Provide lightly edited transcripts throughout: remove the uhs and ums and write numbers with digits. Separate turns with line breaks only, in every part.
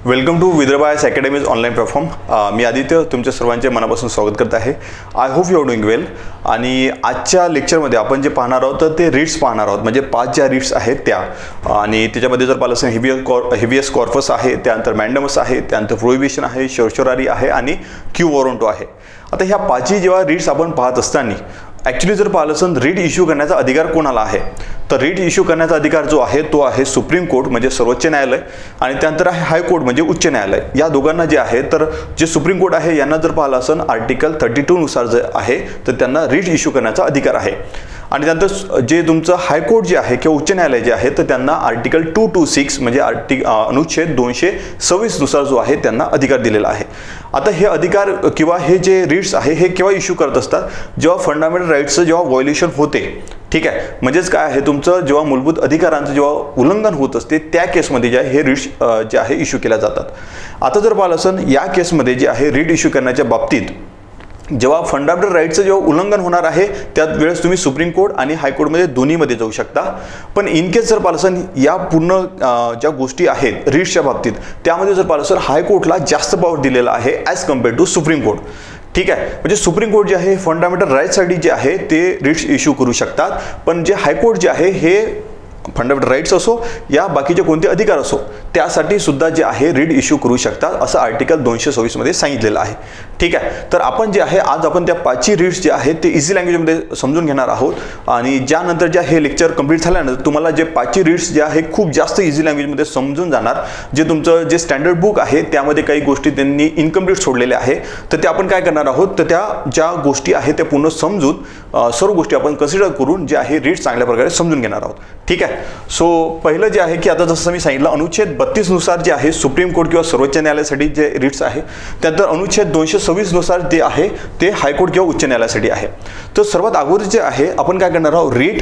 Welcome to Vidarbha IAS academies online platform. मी आदित्य तुमच्या सर्वांचे मनापासून स्वागत करत आहे. I hope you are doing well. आणि आजच्या लेक्चरमध्ये आपण जे पाहणार आहोत तर ते रीड्स पाहणार आहोत, म्हणजे 5 ज्या रीड्स आहेत त्या. आणि त्याच्यामध्ये जर पाहिलं असेल हेवियस कॉर्पस आहे, त्यानंतर मॅन्डमस आहे, त्यानंतर प्रोहिबिशन आहे, शोर्चोरारी आहे आणि क्यू वॉरंटो आहे. आता ह्या 5ही जेव्हा रीड्स आपण पाहत असताना ॲक्च्युली जर पाहिलं असेल रीड इश्यू करण्याचा अधिकार कोणाला आहे, तर रीड इश्यू करण्याचा अधिकार जो आहे तो आहे सुप्रीम कोर्ट म्हणजे सर्वोच्च न्यायालय, आणि त्यानंतर आहे हायकोर्ट म्हणजे उच्च न्यायालय. या दोघांना जे आहे तर जे सुप्रीम कोर्ट आहे यांना जर पाहिलं असेल आर्टिकल 32 नुसार जे आहे तर त्यांना रीड इश्यू करण्याचा अधिकार आहे. आणि त्यानंतर जे तुमचं हायकोर्ट जे आहे किंवा उच्च न्यायालय जे आहे तर त्यांना आर्टिकल 226 म्हणजे अनुच्छेद 226 नुसार जो आहे त्यांना अधिकार दिलेला आहे. आता हे अधिकार किंवा हे जे रीड्स आहे हे केव्हा इश्यू करत असतात, जेव्हा फंडामेंटल राईट्सचं जेव्हा व्हायोलेशन होते. ठीक आहे, म्हणजेच काय आहे तुमचं जेव्हा मूलभूत अधिकारांचं जेव्हा उल्लंघन होत असते त्या केसमध्ये जे आहे हे रीड्स जे आहे इश्यू केल्या जातात. आता जर पाहिलं असेल या केसमध्ये जे आहे रीड इश्यू करण्याच्या बाबतीत जेव्हा फंडामेंटल राईटचं जेव्हा उल्लंघन होणार आहे त्याच वेळेस तुम्ही सुप्रीम कोर्ट आणि हायकोर्टमध्ये दोन्हीमध्ये जाऊ शकता. पण इन केस जर पाहिलं असेल या पूर्ण ज्या गोष्टी आहेत रीड्सच्या बाबतीत त्यामध्ये जर पाहिलं असेल हायकोर्टला जास्त पॉवर दिलेला आहे as compare to Supreme Court. ठीक आहे, म्हणजे सुप्रीम कोर्ट जे आहे फंडामेंटल राईट्ससाठी जे आहे ते रीड्स इश्यू करू शकतात, पण जे हायकोर्ट जे आहे हे फंडामेंटल राईट्स असो या बाकीचे कोणते अधिकार असो त्यासाठी सुद्धा जे आहे रीड इश्यू करू शकतात असं आर्टिकल 226 मध्ये सांगितलेलं आहे. ठीक आहे, तर आपण जे आहे आज आपण त्या 5ही रीड्स जे आहेत ते इझी लँग्वेजमध्ये समजून घेणार आहोत. आणि ज्यानंतर जे हे लेक्चर कंप्लीट झाल्यानंतर तुम्हाला जे 5ही रीड्स जे आहे खूप जास्त इझी लँग्वेजमध्ये समजून जाणार. जे तुमचं जे स्टँडर्ड बुक आहे त्यामध्ये काही गोष्टी त्यांनी इनकम्प्लीट सोडलेल्या आहे, तर ते आपण काय करणार आहोत तर त्या ज्या गोष्टी आहेत त्या पूर्ण समजून सर्व गोष्टी आपण कन्सिडर करून जे आहे रीड्स चांगल्या प्रकारे समजून घेणार आहोत. ठीक आहे, सो पहिलं जे आहे की आता जसं मी सांगितलं अनुच्छेद 32 नुसार जे आहे सुप्रीम कोर्ट किंवा सर्वोच्च न्यायालयासाठी जे रीड्स आहे त्यानंतर अनुच्छेद 226 नुसार जे आहे ते हायकोर्ट किंवा उच्च न्यायालयासाठी आहे. तर सर्वात अगोदर जे आहे आपण काय करणार आहोत रीड,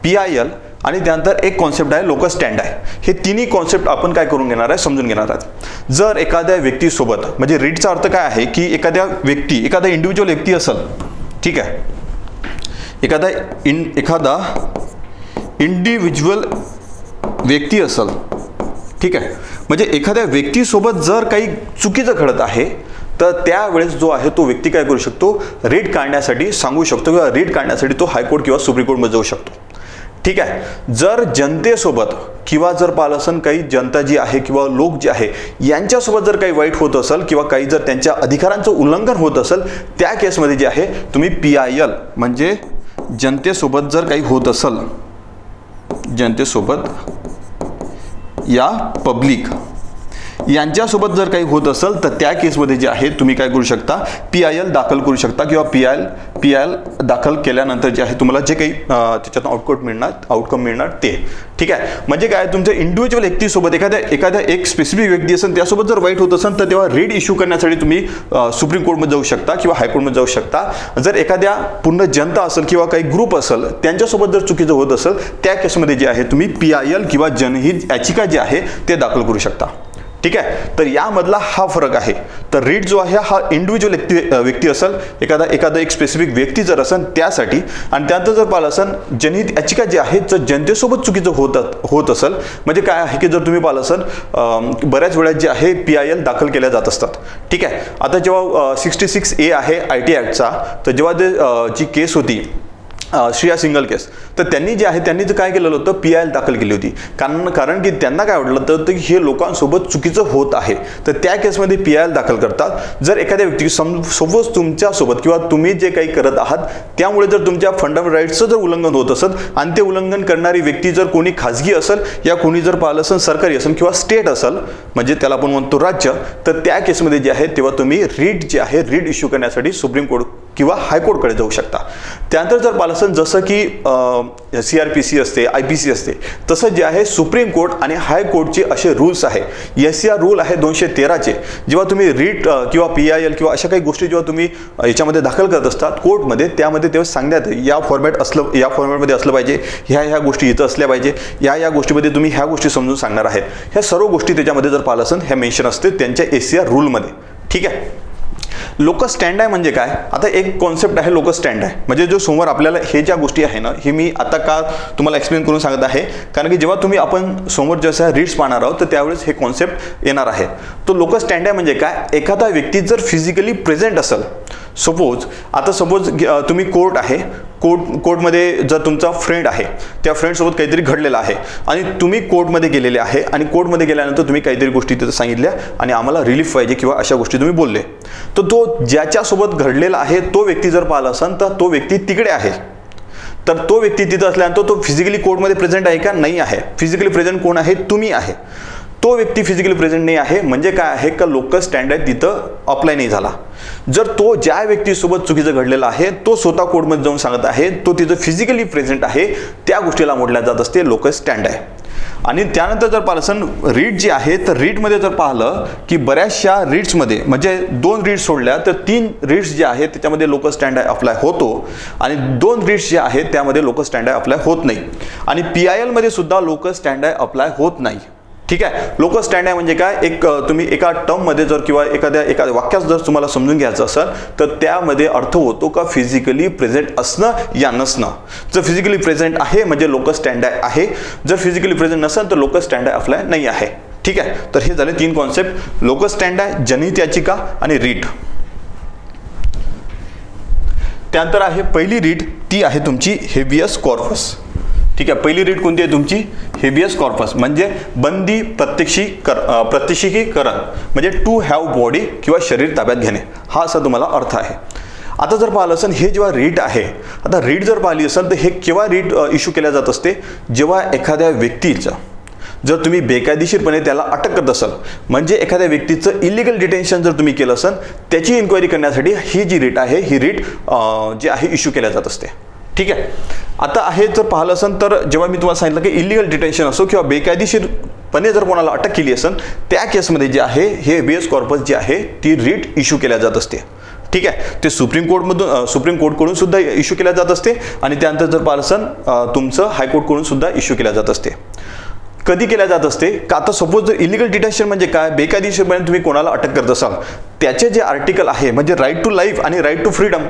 PIL आणि त्यानंतर एक कॉन्सेप्ट आहे लोकस स्टँड आहे. हे तिन्ही कॉन्सेप्ट आपण काय करून घेणार आहे समजून घेणार आहोत. जर एखाद्या व्यक्तीसोबत म्हणजे रीडचा अर्थ काय आहे की एखादा इंडिव्हिज्युअल व्यक्ती असेल. ठीक आहे, एखादा इंडिव्हिज्युअल व्यक्ती असेल. ठीक आहे, म्हणजे एखाद्या व्यक्तीसोबत जर काही चुकीचं घडत आहे तर त्यावेळेस जो आहे तो व्यक्ती काय करू शकतो रीड काढण्यासाठी सांगू शकतो किंवा रीड काढण्यासाठी तो हायकोर्ट किंवा सुप्रीम कोर्टमध्ये जाऊ शकतो. ठीक आहे, जर जनतेसोबत किंवा जर पाहिलं असेल काही जनता जी आहे किंवा लोक जे आहे यांच्यासोबत जर काही वाईट होत असेल किंवा काही जर त्यांच्या अधिकारांचं उल्लंघन होत असेल त्या केसमध्ये जे आहे तुम्ही PIL म्हणजे जनतेसोबत जर काही होत असेल, जनतेसोबत या पब्लिक यांच्यासोबत जर काही होत असेल तर त्या केसमध्ये जे आहे तुम्ही काय करू शकता PIL दाखल करू शकता किंवा PIL दाखल केल्यानंतर जे आहे तुम्हाला जे काही त्याच्यातून आउटकम मिळणार ते. ठीक आहे, म्हणजे काय तुमचं इंडिव्हिज्युअल व्यक्तीसोबत एखाद्या एक स्पेसिफिक व्यक्ती असेल त्यासोबत जर वाईट होत असेल तर तेव्हा रीड इश्यू करण्यासाठी तुम्ही सुप्रीम कोर्टमध्ये जाऊ शकता किंवा हायकोर्टमध्ये जाऊ शकता. जर एखाद्या पूर्ण जनता असेल किंवा काही ग्रुप असेल त्यांच्यासोबत जर चुकीचं होत असेल त्या केसमध्ये जे आहे तुम्ही PIL किंवा जनहित याचिका जे आहे ते दाखल करू शकता. ठीक आहे, तर यामधला हा फरक आहे. तर रीड जो आहे हा इंडिव्हिज्युअल व्यक्ती असेल एखादा एक स्पेसिफिक व्यक्ती जर असेल त्यासाठी, आणि त्यानंतर जर पाहिलं असेल जनहित याचिका जी आहे जर जनतेसोबत चुकीचं होत असेल म्हणजे काय आहे की जर तुम्ही पाहिलं असेल बऱ्याच वेळा जे आहे PIL दाखल केल्या जात असतात. ठीक आहे, आता जेव्हा 66A आहे IT ॲक्टचा, तर जेव्हा जी केस होती श्रिया सिंगल केस, तर त्यांनी काय केलेलं होतं PIL दाखल केली होती. कारण की त्यांना काय वाटलं तर हे लोकांसोबत चुकीचं होत आहे तर त्या केसमध्ये PIL दाखल करतात. जर एखाद्या व्यक्ती सपोज तुमच्यासोबत किंवा तुम्ही जे काही करत आहात त्यामुळे जर तुमच्या फंडामेंटल राईट्सचं जर उल्लंघन होत असेल आणि ते उल्लंघन करणारी व्यक्ती जर कोणी खाजगी असेल या कोणी जर पाहिलं असेल सरकारी असेल किंवा स्टेट असेल म्हणजे त्याला आपण म्हणतो राज्य, तर त्या केसमध्ये जे आहे तेव्हा तुम्ही रीड इश्यू करण्यासाठी सुप्रीम कोर्ट किंवा हायकोर्टकडे जाऊ शकता. त्यानंतर जर पाहिलं असेल जसं की CRPC असते, IPC असते, तसं जे आहे सुप्रीम कोर्ट आणि हायकोर्टचे असे रूल्स आहे. SCR रूल आहे 213चे. जेव्हा तुम्ही रीड किंवा PIL किंवा अशा काही गोष्टी जेव्हा तुम्ही याच्यामध्ये दाखल करत असतात कोर्टमध्ये त्यामध्ये तेव्हा सांगण्यात या फॉर्मॅटमध्ये असलं पाहिजे, ह्या गोष्टी इथं असल्या पाहिजे, या गोष्टीमध्ये तुम्ही ह्या गोष्टी समजून सांगणार आहेत. ह्या सर्व गोष्टी त्याच्यामध्ये जर पाहिलं असेल ह्या मेन्शन असते त्यांच्या SCR रूलमध्ये. ठीक आहे, लोकस स्टँड म्हणजे काय? आता एक कॉन्सेप्ट आहे लोकस स्टँड म्हणजे जो समोर आपल्याला हे ज्या गोष्टी आहे ना, हे मी आता का तुम्हाला एक्सप्लेन करून सांगत आहे, कारण की जेव्हा तुम्ही आपण समोर जसं रीड्स पाहणार आहोत तर त्यावेळेस हे कॉन्सेप्ट येणार आहे. तो लोकस स्टँड म्हणजे काय? एखादा व्यक्ती जर फिजिकली प्रेझेंट असेल, सपोज तुम्ही कोर्ट आहे, कोर्टमध्ये जर तुमचा फ्रेंड आहे, त्या फ्रेंडसोबत काहीतरी घडलेलं आहे आणि तुम्ही कोर्टमध्ये गेलेले आहे आणि कोर्टमध्ये गेल्यानंतर तुम्ही काहीतरी गोष्टी तिथं सांगितल्या आणि आम्हाला रिलीफ पाहिजे किंवा अशा गोष्टी तुम्ही बोलले, तर तो ज्याच्यासोबत घडलेला आहे तो व्यक्ती जर पाहिला असेल तर तो व्यक्ती तिकडे आहे. तर तो व्यक्ती तिथं असल्यानंतर तो फिजिकली कोर्टमध्ये प्रेझेंट आहे का? नाही आहे. फिजिकली प्रेझेंट कोण आहे? तुम्ही आहे. तो व्यक्ती फिजिकली प्रेझेंट नाही आहे म्हणजे काय आहे का लोकस स्टँड तिथं अप्लाय नाही झाला. जर तो ज्या व्यक्तीसोबत चुकीचं घडलेलं आहे तो स्वतः कोर्टमध्ये जाऊन सांगत आहे, तो तिथं फिजिकली प्रेझेंट आहे, त्या गोष्टीला म्हटल्या जात असते लोकस स्टँड आहे. आणि त्यानंतर जर पाहिलं रीड जी आहे तर रीडमध्ये जर पाहिलं की बऱ्याचशा रीड्समध्ये म्हणजे 2 रीड्स सोडल्या तर 3 रीड्स जे आहेत त्याच्यामध्ये लोकस स्टँड अप्लाय होतो आणि 2 रीड्स जे आहेत त्यामध्ये लोकस स्टँड अप्लाय होत नाही. आणि PIL मध्ये सुद्धा लोकस स्टँड अप्लाय होत नाही. ठीक आहे. लोकस स्टँड म्हणजे काय? एक तुम्ही एका टर्ममध्ये जर किंवा एखाद्या वाक्यात जर तुम्हाला समजून घ्यायचं असेल तर त्यामध्ये अर्थ होतो का फिजिकली प्रेझेंट असणं या नसणं. जर फिजिकली प्रेझेंट आहे म्हणजे लोकस स्टँड आहे, जर फिजिकली प्रेझेंट नसेल तर लोकस स्टँड अप्लाय नाही आहे. ठीक आहे. तर हे झाले 3 कॉन्सेप्ट, लोकस स्टँड, जनहित याचिका आणि रीट. त्यानंतर आहे पहिली रीट, ती आहे तुमची हेबियस कॉर्पस. ठीक आहे. पहिली रीट कोणती आहे तुमची? हेबियस कॉर्पस म्हणजे बंदी प्रत्यक्षीकरण म्हणजे टू हॅव बॉडी किंवा शरीर ताब्यात घेणे, हा असा तुम्हाला अर्थ आहे. आता जर पाहिलं असेल हे जेव्हा रीट आहे, आता रीट जर पाहिली असेल तर हे केव्हा रीट इश्यू केल्या जात असते? जेव्हा एखाद्या व्यक्तीचं जर तुम्ही बेकायदेशीरपणे त्याला अटक करत असाल म्हणजे एखाद्या व्यक्तीचं इलिगल डिटेन्शन जर तुम्ही केलं असेल त्याची इन्क्वायरी करण्यासाठी ही जी रीट आहे ही रीट जी आहे इश्यू केल्या जात असते. ठीक आहे. आता आहे जर पाहिलं असेल तर जेव्हा मी तुम्हाला सांगितलं की इलिगल डिटेन्शन असो किंवा बेकायदेशीरपणे जर कोणाला अटक केली असेल त्या केसमध्ये जे आहे हे हेबियस कॉर्पस जी आहे ती रीट इश्यू केल्या जात असते. ठीक आहे. ते सुप्रीम कोर्टकडून सुद्धा इश्यू केल्या जात असते आणि त्यानंतर जर पाहिलं असेल तुमचं हायकोर्टकडून सुद्धा इश्यू केल्या जात असते. कधी केल्या जात असते का? आता सपोज जर इलिगल डिटेन्शन म्हणजे काय? बेकायदेशीरपणे तुम्ही कोणाला अटक करत असाल त्याचे जे आर्टिकल आहे म्हणजे राईट टू लाईफ आणि राईट टू फ्रीडम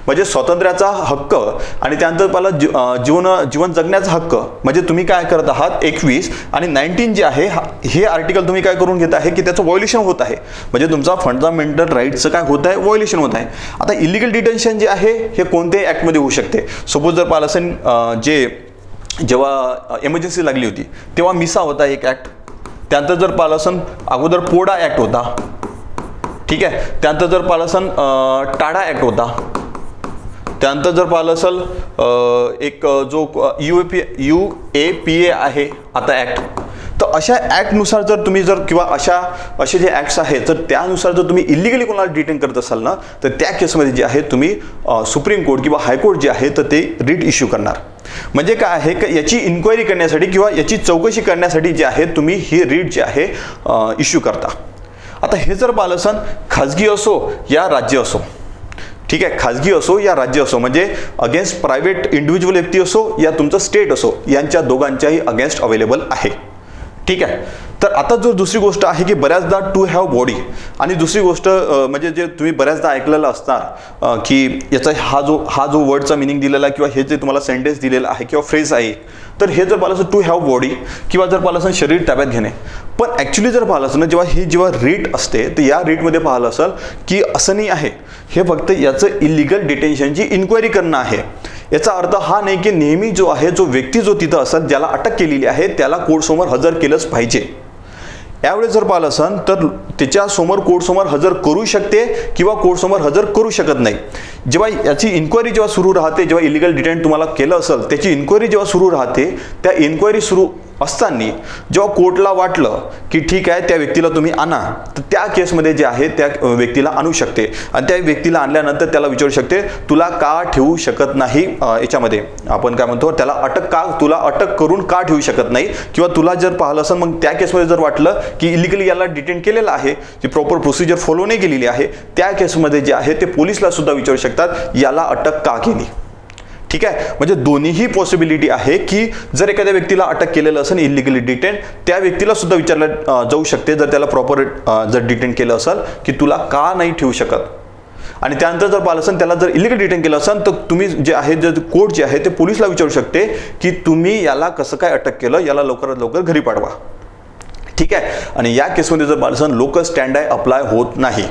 म्हणजे स्वातंत्र्याचा हक्क आणि त्यानंतर मला जीवन जगण्याचा हक्क म्हणजे तुम्ही काय करत आहात 21 आणि 19 जे आहे हे आर्टिकल तुम्ही काय करून घेत आहे की त्याचं व्हायोलेशन होत आहे म्हणजे तुमचा फंडामेंटल राईटचं काय होत आहे? व्हायोलेशन होत आहे. आता इलिगल डिटेन्शन जे आहे हे कोणत्याही ॲक्टमध्ये होऊ शकते. सपोज जर पाहिलं असेल जेव्हा इमर्जन्सी लागली होती तेव्हा मिसा होता एक ॲक्ट, त्यानंतर जर पाहिलं असेल अगोदर पोडा ॲक्ट होता. ठीक आहे. त्यानंतर जर पाहिलं असेल टाडा ॲक्ट होता. त्यानंतर जर पाहिलं असेल एक जो UAPA आहे आता ॲक्ट. तर अशा ॲक्टनुसार जर तुम्ही किंवा असे जे ॲक्ट्स आहेत तर त्यानुसार जर तुम्ही इलिगली कोणाला डिटेन करत असाल ना तर त्या केसमध्ये जे आहे तुम्ही सुप्रीम कोर्ट किंवा हायकोर्ट जे आहे तर ते रीट इश्यू करणार. म्हणजे काय आहे का याची इन्क्वायरी करण्यासाठी किंवा याची चौकशी करण्यासाठी जे आहे तुम्ही ही रीट जे आहे इश्यू करता. आता हे जर पाहिलं असेल खाजगी असो या राज्य असो. ठीक आहे. खाजगी असो या राज्य असो म्हणजे अगेन्स्ट प्रायव्हेट इंडिव्हिज्युअल व्यक्ती असो या तुमचं स्टेट असो यांच्या दोघांच्याही अगेन्स्ट अवेलेबल आहे. ठीक आहे. तर आता जो दुसरी गोष्ट आहे की बऱ्याचदा टू हॅव बॉडी आणि दुसरी गोष्ट म्हणजे जे तुम्ही बऱ्याचदा ऐकलेलं असणार की याचा हा जो वर्डचा मिनिंग दिलेला किंवा हे जे तुम्हाला सेंटेन्स दिलेलं आहे किंवा फ्रेज आहे तर हे जर पाहिलं असेल टू हॅव बॉडी किंवा जर पाहिलं असेल शरीर ताब्यात घेणे. पण ॲक्च्युली जर पाहिलं असेल ना जेव्हा रीट असते तर या रीटमध्ये पाहिलं असेल की असं नाही आहे, हे फक्त याचं इलिगल डिटेन्शनची इन्क्वायरी करणं आहे. याचा अर्थ हा नाही की नेहमी जो व्यक्ती तिथं असेल ज्याला अटक केलेली आहे त्याला कोर्टसमोर हजर केलंच पाहिजे. यावेळेस जर पाहिलं असेल तर त्याच्यासमोर कोर्टसमोर हजर करू शकते किंवा कोर्टसमोर हजर करू शकत नाही. जेव्हा याची इन्क्वायरी जेव्हा सुरू राहते, जेव्हा इलिगल डिटेन तुम्हाला केलं असेल त्याची इन्क्वायरी जेव्हा सुरू राहते त्या इन्क्वायरी सुरू असताना जेव्हा कोर्टला वाटलं की ठीक आहे त्या व्यक्तीला तुम्ही आणा तर त्या केसमध्ये जे आहे त्या व्यक्तीला आणू शकते आणि त्या व्यक्तीला आणल्यानंतर त्याला विचारू शकते तुला का ठेवू शकत नाही याच्यामध्ये आपण काय म्हणतो त्याला तुला अटक करून का ठेवू शकत नाही किंवा तुला जर पाहिलं असेल मग त्या केसमध्ये जर वाटलं की इलिगली याला डिटेन केलेलं आहे जी प्रॉपर प्रोसिजर फॉलो नाही केलेली आहे त्या केसमध्ये जे आहे ते पोलिसला सुद्धा विचारू शकतात याला अटक का केली. ठीक आहे. म्हणजे दोन्हीही पॉसिबिलिटी आहे की जर एखाद्या व्यक्तीला अटक केलेलं असेल इलिगली डिटेन त्या व्यक्तीला सुद्धा विचारलं जाऊ शकते जर त्याला प्रॉपर जर डिटेन केलं असेल की तुला का नाही ठेवू शकत. आणि त्यानंतर जर पाहिलं असेल त्याला जर इलिगल डिटेन केलं असेल तर तुम्ही जे आहे जे कोर्ट जे आहे ते पोलिसला विचारू शकते की तुम्ही याला कसं काय अटक केलं, याला लवकरात लवकर घरी पाठवा. ठीक आहे. आणि या केसमध्ये जर पाहिलं असेल लोकस स्टँड आहे अप्लाय होत नाही.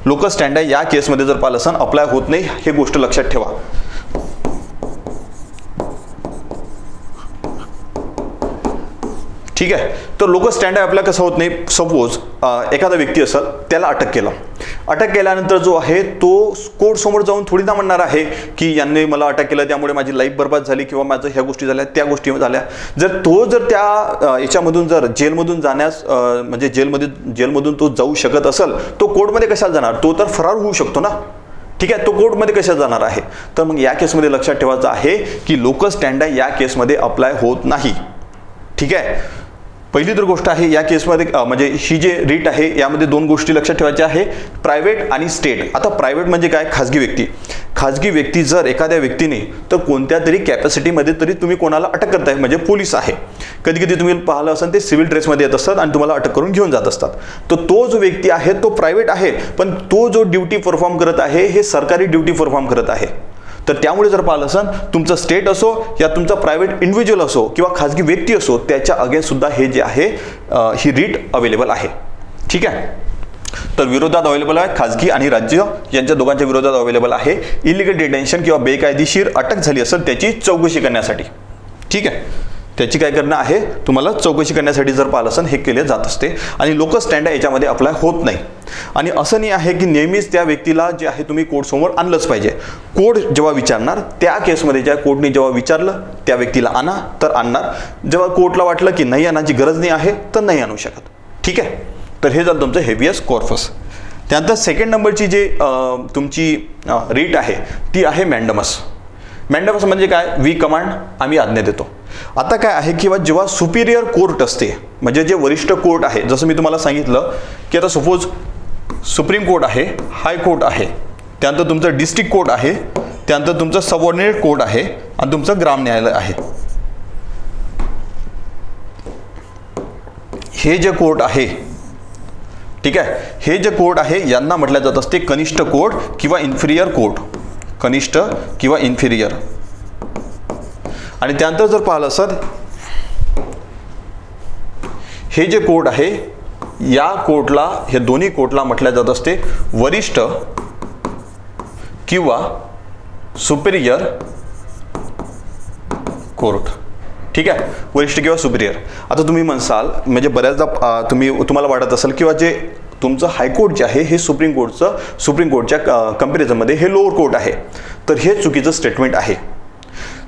लोकस स्टँड आहे या केसमध्ये जर पाहिलं असेल अप्लाय होत नाही, हे गोष्ट लक्षात ठेवा. ठीक आहे. तर लोकस स्टँड आहे आपल्याला कसं होत नाही, सपोज एखादा व्यक्ती असेल त्याला अटक केलं, अटक केल्यानंतर जो आहे तो कोर्ट समोर जाऊन थोडी ना म्हणणार आहे की यांनी मला अटक केलं त्यामुळे माझी लाईफ बर्बाद झाली किंवा माझं ह्या गोष्टी झाल्या त्या गोष्टी झाल्या. जर त्या याच्यामधून जर जेलमधून जाण्यास म्हणजे जेलमधून तो जाऊ शकत असेल, तो कोर्टमध्ये कशाला जाणार, तो तर फरार होऊ शकतो ना. ठीक आहे. तो कोर्टमध्ये कशा जाणार आहे. तर मग या केसमध्ये लक्षात ठेवायचं आहे की लोकस स्टँड आहे या केसमध्ये अप्लाय होत नाही. ठीक आहे. पहिली तर गोष्ट आहे या केसमध्ये म्हणजे ही जे रीट आहे यामध्ये दोन गोष्टी लक्षात ठेवायच्या आहे, प्रायव्हेट आणि स्टेट. आता प्रायव्हेट म्हणजे काय, खाजगी व्यक्ती. खाजगी व्यक्ती जर एखाद्या व्यक्तीने तर कोणत्या तरी कॅपॅसिटीमध्ये तरी तुम्ही कोणाला अटक करताय, म्हणजे पोलीस आहे, कधी कधी तुम्ही पाहिलं असाल ते सिव्हिल ड्रेसमध्ये येत असतात आणि तुम्हाला अटक करून घेऊन जात असतात. तर तो जो व्यक्ती आहे तो प्रायव्हेट आहे, पण तो जो ड्युटी परफॉर्म करत आहे हे सरकारी ड्युटी परफॉर्म करत आहे. तर त्यामुळे जर पाहिलं असेल तुमचं स्टेट असो या तुमचा प्रायव्हेट इंडिव्हिज्युअल असो किंवा खाजगी व्यक्ती असो, त्याच्या अगेन्स्ट सुद्धा हे जे आहे ही रीट अवेलेबल आहे. ठीक आहे. तर विरोधात अवेलेबल आहे, खाजगी आणि राज्य यांच्या दोघांच्या विरोधात अवेलेबल आहे. इलिगल डिटेन्शन किंवा बेकायदेशीर अटक झाली असेल त्याची चौकशी करण्यासाठी. ठीक आहे. त्याची काय करणं आहे, तुम्हाला चौकशी करण्यासाठी जर पाहिलं असेल हे केले जात असते. आणि लोकस स्टँड याच्यामध्ये अप्लाय होत नाही. आणि असं नाही आहे की नेहमीच त्या व्यक्तीला जे आहे तुम्ही कोर्ट समोर आणलंच पाहिजे. कोर्ट जेव्हा विचारणार त्या केसमध्ये ज्या कोर्टने जेव्हा विचारलं त्या व्यक्तीला आणा तर आणणार, जेव्हा कोर्टला वाटलं की नाही आणायची गरज नाही आहे तर नाही आणू शकत. ठीक आहे. तर हे झालं तुमचं हेवियस कॉर्पस. त्यानंतर सेकंड नंबरची जे तुमची रीट आहे ती आहे मॅन्डमस. मॅन्डमस म्हणजे काय, वी कमांड, आम्ही आज्ञा देतो. आता काय आहे किंवा जेव्हा सुपिरियर कोर्ट असते म्हणजे जे वरिष्ठ कोर्ट आहे, जसं मी तुम्हाला सांगितलं की आता सपोज सुप्रीम कोर्ट आहे, हाय कोर्ट आहे, त्यानंतर तुमचं डिस्ट्रिक्ट कोर्ट आहे, त्यानंतर तुमचं सबऑर्डिनेट कोर्ट आहे आणि तुमचं ग्राम न्यायालय आहे. हे जे कोर्ट आहे, ठीक आहे, हे जे कोर्ट आहे यांना म्हटलं जात असते कनिष्ठ कोर्ट किंवा इन्फिरियर कोर्ट. कनिष्ठ किंवा इन्फिरियर. आणि त्यानंतर जर पाहिलं असत हे जे कोर्ट आहे या कोर्टला, हे दोन्ही कोर्टला म्हटलं जात असते वरिष्ठ किंवा सुपिरियर कोर्ट. ठीक आहे. वरिष्ठ किंवा सुपिरियर. आता तुम्ही म्हणसाल म्हणजे बऱ्याचदा तुम्हाला वाटत असेल किंवा जे तुमचं हायकोर्ट जे आहे हे सुप्रीम कोर्टच्या कंपॅरिझनमध्ये हे लोअर कोर्ट आहे. तर हे चुकीचं स्टेटमेंट आहे.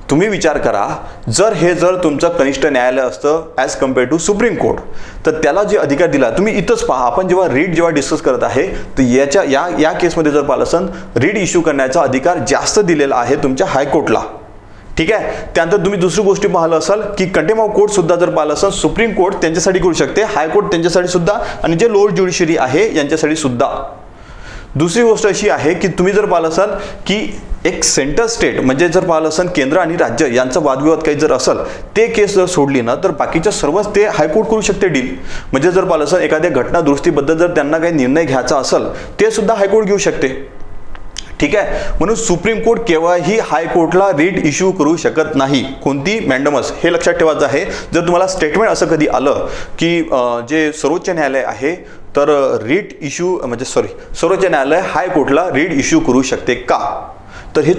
तुम्ही विचार करा, जर तुमचं कनिष्ठ न्यायालय असतं as compare to Supreme Court तर त्याला जे अधिकार दिला, तुम्ही इथंच पहा, आपण जेव्हा डिस्कस करत आहे तर या केसमध्ये जर पाहिलं असेल रीट इश्यू करण्याचा अधिकार जास्त दिलेला आहे तुमच्या हायकोर्टला. ठीक आहे. त्यानंतर तुम्ही दुसरी गोष्टी पाहिलं असाल की कंटेम्प्ट ऑफ कोर्ट सुद्धा जर पाहिलं असेल सुप्रीम कोर्ट त्यांच्यासाठी करू शकते, हायकोर्ट त्यांच्यासाठी सुद्धा आणि जे लोअर ज्युडिशरी आहे यांच्यासाठी सुद्धा. दुसरी गोष्ट अशी आहे की तुम्ही जर पाहिलं असाल की एक सेंटर स्टेट म्हणजे जर पाहिलं असेल केंद्र आणि राज्य यांचा वादविवाद काही जर असेल ते केस जर सोडली ना तर बाकीच्या सर्वच ते हायकोर्ट करू शकते डील. म्हणजे जर पाहिलं असेल एखाद्या घटना दुरुस्तीबद्दल जर त्यांना काही निर्णय घ्यायचा असेल ते सुद्धा हायकोर्ट घेऊ शकते. ठीक आहे. म्हणून सुप्रीम कोर्ट केव्हाही हायकोर्टला रीट इश्यू करू शकत नाही, कोणती मॅन्डमस, हे लक्षात ठेवायचं आहे. जर तुम्हाला स्टेटमेंट असं कधी आलं की जे सर्वोच्च न्यायालय आहे तर रीट इश्यू म्हणजे सर्वोच्च न्यायालय हायकोर्टला रीट इश्यू करू शकते का, तर हे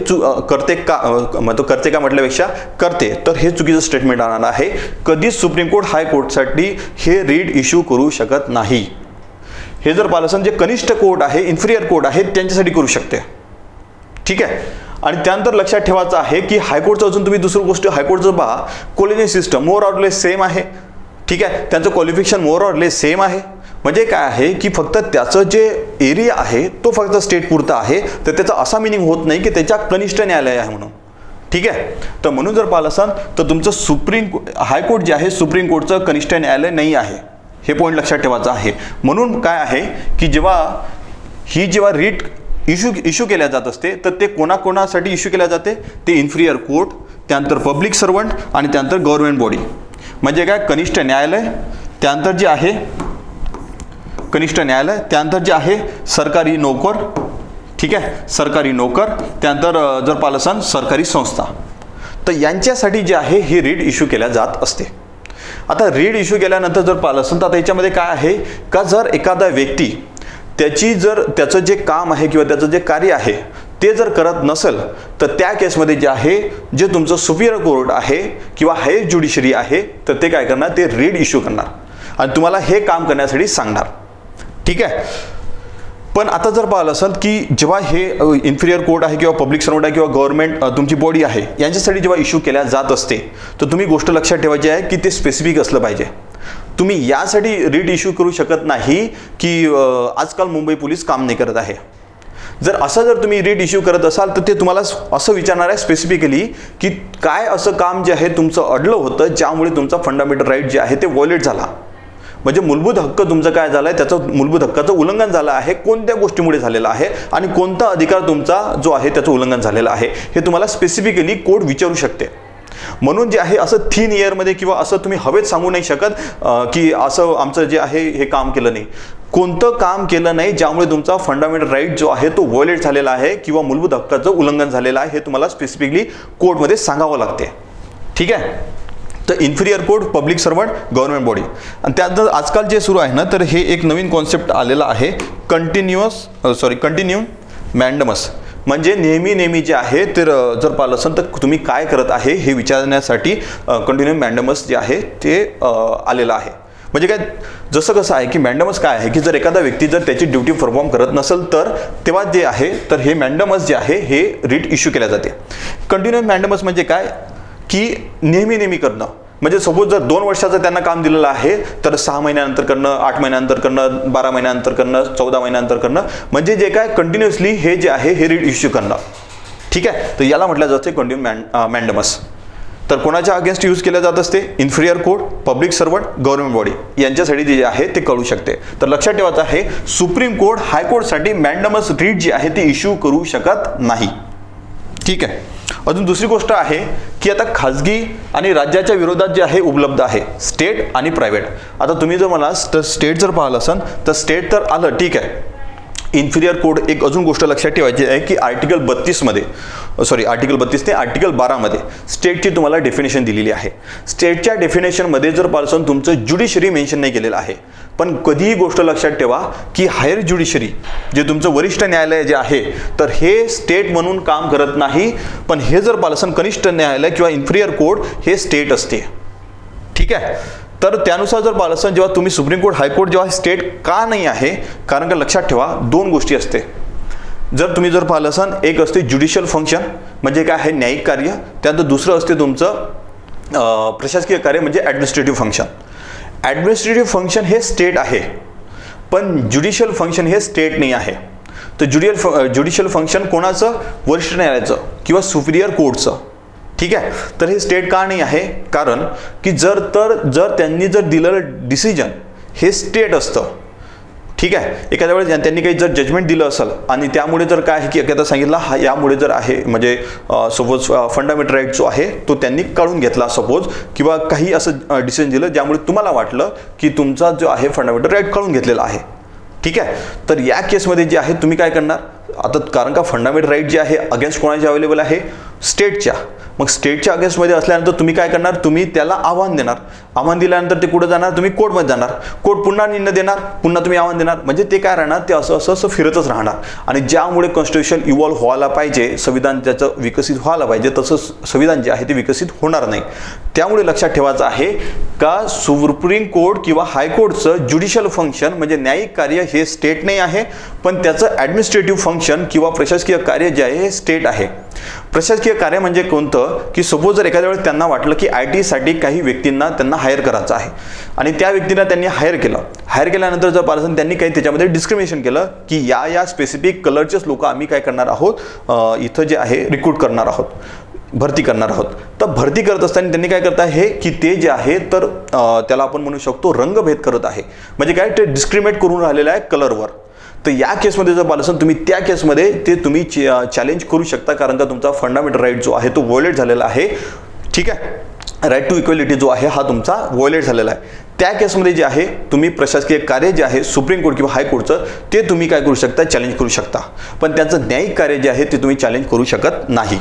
करते का म्हटल्यापेक्षा करते, तर हे चुकीचं स्टेटमेंट आणणार आहे. कधीच सुप्रीम कोर्ट हायकोर्टसाठी हे रीट इश्यू करू शकत नाही. हे जर पाहिलं असेल जे कनिष्ठ कोर्ट आहे, इन्फिरियर कोर्ट आहे त्यांच्यासाठी करू शकते. ठीक आहे. आणि त्यानंतर लक्षात ठेवायचं आहे की हायकोर्टचं अजून तुम्ही दुसरी गोष्ट हायकोर्टचं पहा, collegium system more or less same आहे. ठीक आहे. त्यांचं qualification more or less same आहे. म्हणजे काय आहे की फक्त त्याचं जे एरिया आहे तो फक्त स्टेट पुरता आहे, तर त्याचा असा मिनिंग होत नाही की त्याच्या कनिष्ठ न्यायालय आहे म्हणून. ठीक आहे. तर म्हणून जर पाहिलं असाल तर तुमचं हायकोर्ट जे आहे सुप्रीम कोर्टचं कनिष्ठ न्यायालय नाही आहे, हे पॉईंट लक्षात ठेवायचं आहे. म्हणून काय आहे की जेव्हा रीट इश्यू केल्या जात असते तर ते कोणाकोणासाठी इश्यू केल्या जाते, ते इन्फिरियर कोर्ट, त्यानंतर पब्लिक सर्वंट आणि त्यानंतर गव्हर्नमेंट बॉडी. म्हणजे काय, कनिष्ठ न्यायालय, त्यानंतर जे आहे कनिष्ठ न्यायालय, त्यानंतर जे आहे सरकारी नोकर, ठीक आहे, सरकारी नोकर, त्यानंतर जर पाहिलं असाल सरकारी संस्था, तर यांच्यासाठी जे आहे हे रीट इश्यू केल्या जात असते. आता रीट इश्यू केल्यानंतर जर पाहिलं असेल तर आता याच्यामध्ये काय आहे का, जर एखादा व्यक्ती त्याचं जे काम आहे किंवा त्याचं जे कार्य आहे ते जर करत नसेल तर त्या केसमध्ये जे आहे, जे तुमचं सुपिरियर कोर्ट आहे किंवा हायर ज्युडिशरी आहे, तर ते काय करणार, ते रीट इश्यू करणार आणि तुम्हाला हे काम करण्यासाठी सांगणार. ठीक आहे. पण आता जर पाहिलं असेल की जेव्हा हे इन्फिरियर कोर्ट आहे किंवा पब्लिक सर्वंट आहे किंवा गव्हर्नमेंट तुमची बॉडी आहे, यांच्यासाठी जेव्हा इश्यू केल्या जात असते, तर तुम्ही गोष्ट लक्षात ठेवायची आहे की ते स्पेसिफिक असलं पाहिजे. तुम्ही यासाठी रीट इश्यू करू शकत नाही की आजकाल मुंबई पोलीस काम नाही करत आहे. जर तुम्ही रीट इश्यू करत असाल तर ते तुम्हाला असं विचारणार आहे स्पेसिफिकली की काय असं काम जे आहे तुमचं अडलं होतं ज्यामुळे तुमचा फंडामेंटल राईट जे आहे ते व्हायोलेट झाला, म्हणजे मूलभूत हक्क तुमचा काय झाला आहे, त्याचं मूलभूत हक्काचं उल्लंघन झालं आहे, कोणत्या गोष्टीमुळे झालेलं आहे आणि कोणता अधिकार तुमचा जो आहे त्याचं उल्लंघन झालेलं आहे, हे तुम्हाला स्पेसिफिकली कोर्ट विचारू शकते. म्हणून जे आहे असं थिन एअरमध्ये किंवा असं तुम्ही हवेत सांगू नाही शकत की असं आमचं जे आहे हे काम केलं नाही. कोणतं काम केलं नाही ज्यामुळे तुमचा फंडामेंटल राईट जो आहे तो व्हायोलेट झालेला आहे किंवा मूलभूत हक्काचं उल्लंघन झालेलं आहे, हे तुम्हाला स्पेसिफिकली कोर्टमध्ये सांगावं लागते. ठीक आहे. तर inferior court, public servant, government body. आणि त्यात आजकाल जे सुरू आहे ना, तर हे एक नवीन कॉन्सेप्ट आलेला आहे, कंटिन्यू मॅन्डमस. म्हणजे नेहमी जे आहे तर जर पाहिलं असेल तर तुम्ही काय करत आहे हे विचारण्यासाठी कंटिन्यू मॅन्डमस जे आहे ते आलेलं आहे. म्हणजे काय, जसं कसं आहे की मॅन्डमस काय आहे की जर एखादा व्यक्ती जर त्याची ड्युटी परफॉर्म करत नसेल तर तेव्हा जे आहे तर हे मॅन्डमस जे आहे हे रीट इश्यू केल्या जाते. कंटिन्यू मॅन्डमस म्हणजे काय की नेहमी करणं. म्हणजे सपोज जर 2 वर्षाचं त्यांना काम दिलेलं आहे तर 6 महिन्यानंतर करणं, 8 महिन्यानंतर करणं, 12 महिन्यानंतर करणं, 14 महिन्यानंतर करणं, म्हणजे जे काय कंटिन्युअसली हे जे आहे हे रीट इश्यू करणं. ठीक आहे. तर याला म्हटलं जाते कंटिन्यू मॅन्डमस. तर कोणाच्या अगेन्स्ट यूज केल्या जात असते, inferior court, public servant, government body यांच्यासाठी जे आहे ते कळू शकते. तर लक्षात ठेवायचं आहे सुप्रीम कोर्ट, हायकोर्टसाठी मॅन्डमस रीट जी आहे ते इश्यू करू शकत नाही. ठीक आहे. अजून दुसरी गोष्ट आहे की आता खाजगी आणि राज्याच्या विरोधात जे आहे उपलब्ध आहे स्टेट आणि प्रायव्हेट. आता तुम्ही जर मला स्टेट जर पाहिलं असाल तर स्टेट तर आलं, ठीक आहे. इन्फिरियर कोड एक अजून गोष्ट लक्षात ठेवायची आहे की आर्टिकल 32 ते आर्टिकल 12 मध्ये स्टेटची तुम्हाला डेफिनेशन दिलेली आहे. स्टेटच्या डेफिनेशनमध्ये जर पासून तुमचं ज्युडिशरी मेन्शन नाही केलेलं आहे, पण कधीही गोष्ट लक्षात ठेवा की हायर ज्युडिशरी जे तुमचं वरिष्ठ न्यायालय जे आहे तर हे स्टेट म्हणून काम करत नाही, पण हे जर पालसन कनिष्ठ न्यायालय किंवा इन्फिरियर कोर्ट हे स्टेट असते. ठीक आहे. तर त्यानुसार जर पाहिलं असेल जेव्हा तुम्ही सुप्रीम कोर्ट, हायकोर्ट जेव्हा स्टेट का नाही आहे, कारण का लक्षात ठेवा 2 गोष्टी असते. जर तुम्ही जर पाहिलं असाल, एक असते ज्युडिशियल फंक्शन म्हणजे काय आहे न्यायिक कार्य, त्यानंतर दुसरं असते तुमचं प्रशासकीय कार्य म्हणजे ॲडमिनिस्ट्रेटिव्ह फंक्शन. ॲडमिनिस्ट्रेटिव्ह फंक्शन हे स्टेट आहे, पण ज्युडिशियल फंक्शन हे स्टेट नाही आहे. तर ज्युडिशियल फंक्शन कोणाचं, वरिष्ठ न्यायालयाचं किंवा सुपिरियर कोर्टचं. ठीक आहे. तर हे स्टेट का नाही आहे, कारण की जर त्यांनी जर दिलेलं डिसिजन हे स्टेट असतं. ठीक आहे. एखाद्या वेळेस त्यांनी काही जर जजमेंट दिलं असेल आणि त्यामुळे जर काय आहे की एखादा सांगितलं हा यामुळे जर आहे म्हणजे सपोज फंडामेंटल राईट जो आहे तो त्यांनी काढून घेतला सपोज, किंवा काही असं डिसिजन दिलं ज्यामुळे तुम्हाला वाटलं की तुमचा जो आहे फंडामेंटल राईट काढून घेतलेला आहे. ठीक आहे. तर या केसमध्ये जे आहे तुम्ही काय करणार आता, कारण का फंडामेंटल राईट जे आहे अगेन्स्ट कोणाच्या अवेलेबल आहे, स्टेटच्या. मग स्टेटच्या अगेन्स्टमध्ये असल्यानंतर तुम्ही काय करणार, तुम्ही त्याला आव्हान देणार. आव्हान दिल्यानंतर ते कुठं जाणार, तुम्ही कोर्टमध्ये जाणार. कोर्ट पुन्हा निर्णय देणार, पुन्हा तुम्ही आव्हान देणार. म्हणजे ते काय राहणार, ते असं फिरतच राहणार. आणि ज्यामुळे कॉन्स्टिट्यूशन इव्हॉल्व्ह व्हायला पाहिजे, संविधान त्याचं विकसित व्हायला पाहिजे, तसं संविधान जे आहे ते विकसित होणार नाही. त्यामुळे लक्षात ठेवायचं आहे का सुप्रीम कोर्ट किंवा हायकोर्टचं ज्युडिशियल फंक्शन म्हणजे न्यायिक कार्य हे स्टेट नाही आहे, पण त्याचं ॲडमिनिस्ट्रेटिव्ह फंक्शन किंवा प्रशासकीय कार्य जे आहे हे स्टेट आहे. प्रशासकीय कार्य म्हणजे कोणतं की सपोज जर एखाद्या वेळेस त्यांना वाटलं की IT साठी काही व्यक्तींना त्यांना हायर करायचं आहे आणि त्या व्यक्तींना त्यांनी हायर केल्यानंतर जर पाहिलं त्यांनी काही त्याच्यामध्ये डिस्क्रिमिनेशन केलं की या स्पेसिफिक कलरचेच लोक आम्ही काय करणार आहोत, इथं जे आहे रिक्रूट करणार आहोत, भरती करणार आहोत. तर भरती करत असताना त्यांनी काय करत आहे की ते जे आहे तर त्याला आपण म्हणू शकतो रंगभेद करत आहे. म्हणजे काय, ते डिस्क्रिमिनेट करून राहिलेलं आहे कलरवर. तर या केसमध्ये जर पाहिलं असेल तुम्ही त्या केसमध्ये ते तुम्ही चॅलेंज करू शकता, कारण का तुमचा फंडामेंटल राईट जो आहे तो व्हायोलेट झालेला आहे. ठीक आहे. राईट टू इक्वॅलिटी जो आहे हा तुमचा व्हायोलेट झालेला आहे. त्या केसमध्ये जे आहे तुम्ही प्रशासकीय कार्य जे आहे सुप्रीम कोर्ट किंवा हायकोर्टचं ते तुम्ही काय करू शकता, चॅलेंज करू शकता, पण त्याचं न्यायिक कार्य जे आहे ते तुम्ही चॅलेंज करू शकत नाही.